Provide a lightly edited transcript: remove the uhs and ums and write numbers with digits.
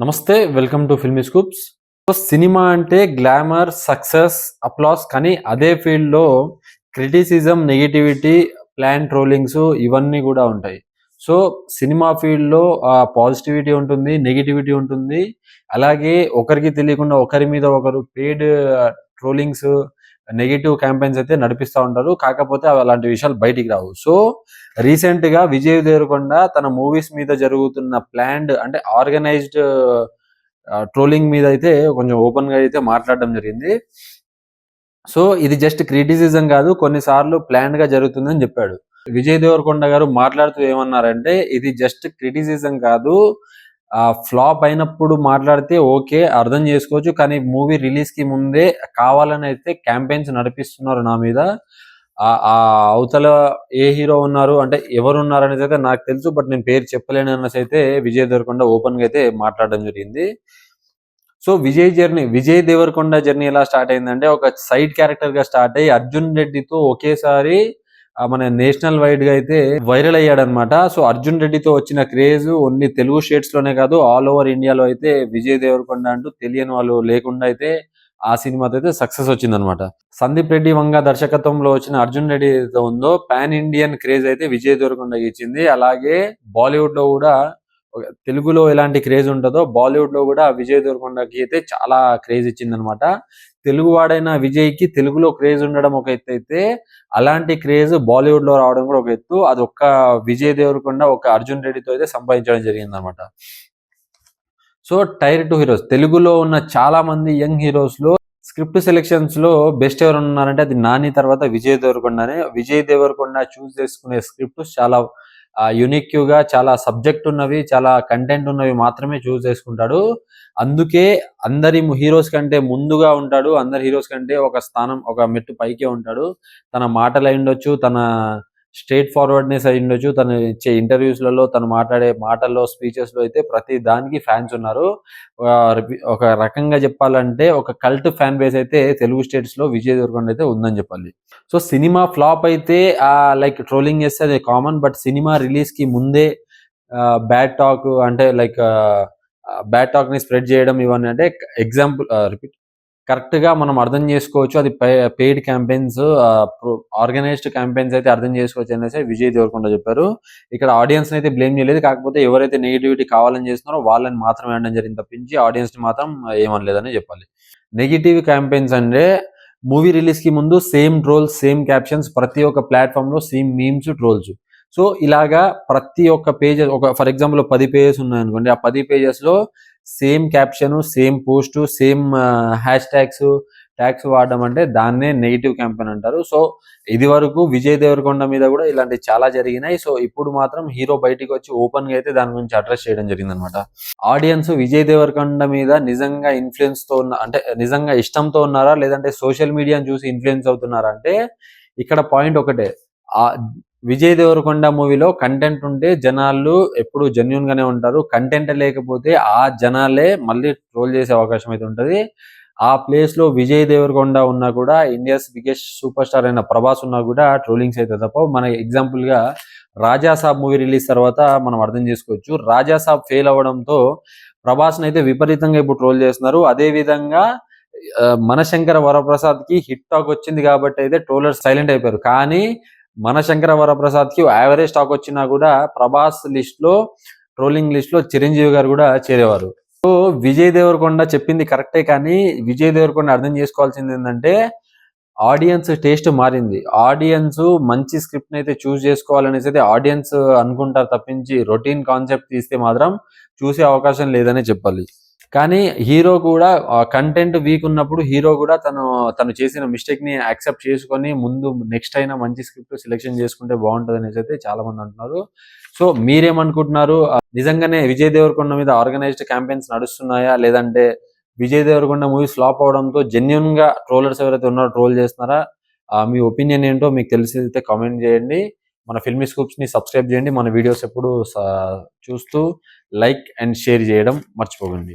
నమస్తే welcome to filmy scoops. Cinema అంటే glamour, success, applause. కానీ అదే ఫీల్డ్లో క్రిటిసిజం, నెగిటివిటీ, ప్లాన్ ట్రోలింగ్స్ ఇవన్నీ కూడా ఉంటాయి. సో సినిమా ఫీల్డ్లో పాజిటివిటీ ఉంటుంది, నెగిటివిటీ ఉంటుంది. అలాగే ఒకరికి తెలియకుండా ఒకరి మీద ఒకరు పెయిడ్ ట్రోలింగ్స్, నెగిటివ్ క్యాంపెయిన్స్ అయితే నడిపిస్తూ ఉంటారు. కాకపోతే అవి అలాంటి విషయాలు బయటికి రావు. సో రీసెంట్గా విజయ్ దేవరకొండ తన మూవీస్ మీద జరుగుతున్న ప్లాన్డ్ అంటే ఆర్గనైజ్డ్ ట్రోలింగ్ మీద అయితే కొంచెం ఓపెన్ గా అయితే మాట్లాడడం జరిగింది. సో ఇది జస్ట్ క్రిటిసిజం కాదు, కొన్నిసార్లు ప్లాన్డ్ గా జరుగుతుందని చెప్పాడు. విజయ్ దేవరకొండ గారు మాట్లాడుతూ ఏమన్నారంటే, ఇది జస్ట్ క్రిటిసిజం కాదు, ఫ్లాప్ అయినప్పుడు మాట్లాడితే ఓకే, అర్థం చేసుకోవచ్చు. కానీ మూవీ రిలీజ్ కి ముందే కావాలని అయితే క్యాంపెయిన్స్ నడిపిస్తున్నారు నా మీద. అవతల ఏ హీరో ఉన్నారు అంటే ఎవరు ఉన్నారు అనేది అయితే నాకు తెలుసు, బట్ నేను పేరు చెప్పలేను అనేసి అయితే విజయ్ దేవరకొండ ఓపెన్ గా అయితే మాట్లాడడం జరిగింది. సో విజయ్ దేవరకొండ జర్నీ ఎలా స్టార్ట్ అయిందంటే, ఒక సైడ్ క్యారెక్టర్ గా స్టార్ట్ అయ్యి అర్జున్ రెడ్డితో ఒకేసారి మన నేషనల్ వైడ్ గా అయితే వైరల్ అయ్యాడనమాట. సో అర్జున్ రెడ్డితో వచ్చిన క్రేజ్ ఓన్లీ తెలుగు స్టేట్స్ లోనే కాదు, ఆల్ ఓవర్ ఇండియాలో అయితే విజయ్ దేవరకొండ అంటూ తెలియని వాళ్ళు లేకుండా అయితే ఆ సినిమాతో అయితే సక్సెస్ వచ్చిందనమాట. సందీప్ రెడ్డి వంగ దర్శకత్వంలో వచ్చిన అర్జున్ రెడ్డి ఏదైతే ఉందో, పాన్ ఇండియన్ క్రేజ్ అయితే విజయ్ దేవరకొండ ఇచ్చింది. అలాగే బాలీవుడ్ లో కూడా తెలుగులో ఎలాంటి క్రేజ్ ఉంటుందో బాలీవుడ్ లో కూడా విజయ్ దేవరకొండకి అయితే చాలా క్రేజ్ ఇచ్చిందనమాట. తెలుగు వాడైన విజయ్ కి తెలుగులో క్రేజ్ ఉండడం ఒక ఎత్తు అయితే, అలాంటి క్రేజ్ బాలీవుడ్ లో రావడం కూడా ఒక ఎత్తు. అది ఒక్క విజయ్ దేవరకొండ ఒక అర్జున్ రెడ్డితో అయితే సంపాదించడం జరిగింది అనమాట. సో టైర్ 2 హీరోస్ తెలుగులో ఉన్న చాలా మంది యంగ్ హీరోస్ లో స్క్రిప్ట్ సెలెక్షన్స్ లో బెస్ట్ ఎవరు ఉన్నారంటే అది నాని తర్వాత విజయ్ దేవరకొండనే. విజయ్ దేవరకొండ చూస్ చేసుకునే స్క్రిప్ట్స్ చాలా యునిక్ గా, చాలా సబ్జెక్ట్ ఉన్నవి, చాలా కంటెంట్ ఉన్నవి మాత్రమే చూస్ చేసుకుంటాడు. అందుకే అందరి హీరోస్ కంటే ముందుగా ఉంటాడు, అందరి హీరోస్ కంటే ఒక స్థానం, ఒక మెట్టు పైకే ఉంటాడు. తన మాటలు అయి ఉండొచ్చు, తన స్ట్రేట్ ఫార్వర్డ్నెస్ అయి ఉండొచ్చు, తను ఇచ్చే ఇంటర్వ్యూస్లలో, తను మాట్లాడే మాటల్లో, స్పీచెస్ లో అయితే ప్రతి దానికి ఫ్యాన్స్ ఉన్నారు. ఒక రకంగా చెప్పాలంటే ఒక కల్ట్ ఫ్యాన్ బేస్ అయితే తెలుగు స్టేట్స్ లో విజయ్ దేవరకొండ అయితే ఉందని చెప్పాలి. సో సినిమా ఫ్లాప్ అయితే లైక్ ట్రోలింగ్ చేస్తే అది కామన్. బట్ సినిమా రిలీజ్ కి ముందే బ్యాడ్ టాక్ అంటే లైక్ బ్యాడ్ టాక్ ని స్ప్రెడ్ చేయడం ఇవన్నీ అంటే ఎగ్జాంపుల్ రిపీట్ కరెక్ట్ గా మనం అర్థం చేసుకోవచ్చు. అది పెయిడ్ క్యాంపెయిన్స్, ఆర్గనైజ్డ్ క్యాంపెయిన్స్ అయితే అర్థం చేసుకోవచ్చు అనేసి విజయ్ దేవరకొండ చెప్పారు. ఇక్కడ ఆడియన్స్ అయితే బ్లేమ్ చేయలేదు. కాకపోతే ఎవరైతే నెగిటివిటీ కావాలని చేస్తున్నారో వాళ్ళని మాత్రం అనడం జరిగింది తప్పించి ఆడియన్స్ ని మాత్రం ఏమనలేదని చెప్పాలి. నెగిటివ్ క్యాంపెయిన్స్ అంటే మూవీ రిలీజ్ కి ముందు సేమ్ ట్రోల్స్, సేమ్ క్యాప్షన్స్, ప్రతి ఒక్క ప్లాట్ఫామ్ లో సేమ్ మీమ్స్, ట్రోల్స్. సో ఇలాగా ప్రతి ఒక్క పేజెస్, ఒక ఫర్ ఎగ్జాంపుల్ 10 పేజెస్ ఉన్నాయనుకోండి, ఆ 10 పేజెస్ లో same caption, same post, same hash tags వాడడం అంటే దాన్నే నెగిటివ్ క్యాంపెయిన్ అంటారు. సో ఇది వరకు విజయ్ దేవరకొండ మీద కూడా ఇలాంటివి చాలా జరిగినాయి. సో ఇప్పుడు మాత్రం హీరో బయటికి వచ్చి ఓపెన్ గా అయితే దాని గురించి అడ్రస్ చేయడం జరిగింది అనమాట. ఆడియన్స్ విజయ్ దేవరకొండ మీద నిజంగా ఇన్ఫ్లుయెన్స్ తో ఉన్న అంటే నిజంగా ఇష్టంతో ఉన్నారా, లేదంటే సోషల్ మీడియాని చూసి ఇన్ఫ్లుయెన్స్ అవుతున్నారా అంటే ఇక్కడ పాయింట్ ఒకటే. విజయ్ దేవరకొండ మూవీలో కంటెంట్ ఉంటే జనాలు ఎప్పుడు జెన్యున్ గానే ఉంటారు. కంటెంట్ లేకపోతే ఆ జనాలే మళ్ళీ ట్రోల్ చేసే అవకాశం అయితే ఉంటది. ఆ ప్లేస్ లో విజయ్ దేవరకొండ ఉన్నా కూడా, ఇండియాస్ బిగ్గెస్ట్ సూపర్ స్టార్ అయిన ప్రభాస్ ఉన్నా కూడా ట్రోలింగ్స్ అయితే తప్ప. మన ఎగ్జాంపుల్ గా రాజాసాబ్ మూవీ రిలీజ్ తర్వాత మనం అర్థం చేసుకోవచ్చు. రాజాసాబ్ ఫెయిల్ అవ్వడంతో ప్రభాస్ అయితే విపరీతంగా ఇప్పుడు ట్రోల్ చేస్తున్నారు. అదే విధంగా మనశంకర వరప్రసాద్ కి హిట్ టాక్ వచ్చింది కాబట్టి అయితే ట్రోలర్స్ సైలెంట్ అయిపోయారు. కానీ మనశంకర వరప్రసాద్ కి యావరేజ్ టాక్ వచ్చినా కూడా ప్రభాస్ లిస్ట్ లో, ట్రోలింగ్ లిస్ట్ లో చిరంజీవి గారు కూడా చేరేవారు. సో విజయ్ దేవరకొండ చెప్పింది కరెక్టే, కానీ విజయ్ దేవరకొండ అర్థం చేసుకోవాల్సింది ఏంటంటే ఆడియన్స్ టేస్ట్ మారింది. ఆడియన్స్ మంచి స్క్రిప్ట్ అయితే చూస్ చేసుకోవాలనేసి అయితే ఆడియన్స్ అనుకుంటారు తప్పించి రొటీన్ కాన్సెప్ట్ తీస్తే మాత్రం చూసే అవకాశం లేదనే చెప్పాలి. కానీ హీరో కూడా కంటెంట్ వీక్ ఉన్నప్పుడు హీరో కూడా తను చేసిన మిస్టేక్ ని యాక్సెప్ట్ చేసుకొని ముందు నెక్స్ట్ అయినా మంచి స్క్రిప్ట్ సెలెక్షన్ చేసుకుంటే బాగుంటది అనేసి అయితే చాలా మంది అంటున్నారు. సో మీరేమనుకుంటున్నారు? నిజంగానే విజయ్ దేవరకొండ మీద ఆర్గనైజ్డ్ క్యాంపెయిన్స్ నడుస్తున్నాయా, లేదంటే విజయ్ దేవరకొండ మూవీ ఫ్లాప్ అవడంతో జెన్యున్ గా ట్రోలర్స్ ఎవరైతే ఉన్నారో ట్రోల్ చేస్తున్నారా? మీ ఒపీనియన్ ఏంటో మీకు తెలిసితే కామెంట్ చేయండి. మన ఫిల్మీ స్కూప్స్ ని సబ్స్క్రైబ్ చేయండి. మన వీడియోస్ ఎప్పుడు చూస్తూ లైక్ అండ్ షేర్ చేయడం మర్చిపోకండి.